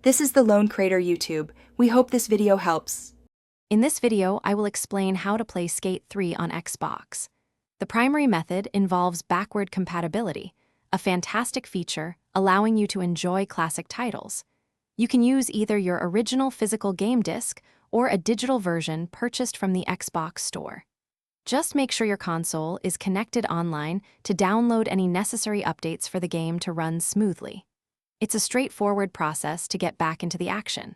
This is the Lone Crater YouTube. We hope this video helps. In this video, I will explain how to play Skate 3 on Xbox. The primary method involves backward compatibility, a fantastic feature allowing you to enjoy classic titles. You can use either your original physical game disc or a digital version purchased from the Xbox store. Just make sure your console is connected online to download any necessary updates for the game to run smoothly. It's a straightforward process to get back into the action.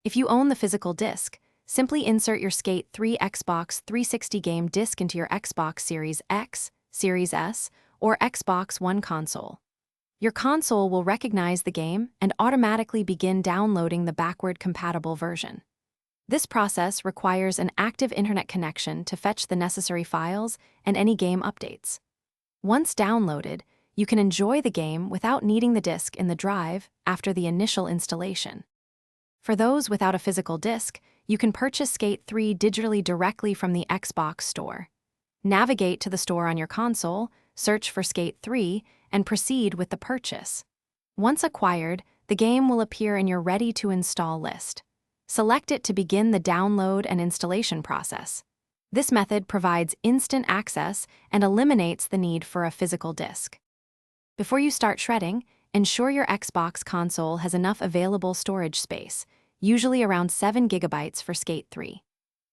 If you own the physical disc, simply insert your Skate 3 Xbox 360 game disc into your Xbox Series X, Series S, or Xbox One console. Your console will recognize the game and automatically begin downloading the backward-compatible version. This process requires an active internet connection to fetch the necessary files and any game updates. Once downloaded, you can enjoy the game without needing the disc in the drive after the initial installation. For those without a physical disc, you can purchase Skate 3 digitally directly from the Xbox store. Navigate to the store on your console, search for Skate 3, and proceed with the purchase. Once acquired, the game will appear in your ready-to-install list. Select it to begin the download and installation process. This method provides instant access and eliminates the need for a physical disc. Before you start shredding, ensure your Xbox console has enough available storage space, usually around 7 GB for Skate 3.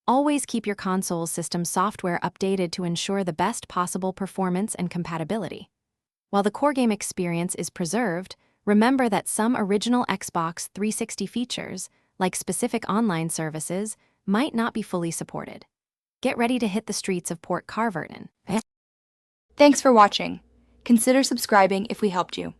Always keep your console's system software updated to ensure the best possible performance and compatibility. While the core game experience is preserved, remember that some original Xbox 360 features, like specific online services, might not be fully supported. Get ready to hit the streets of Port Carverton. Thanks for watching. Consider subscribing if we helped you.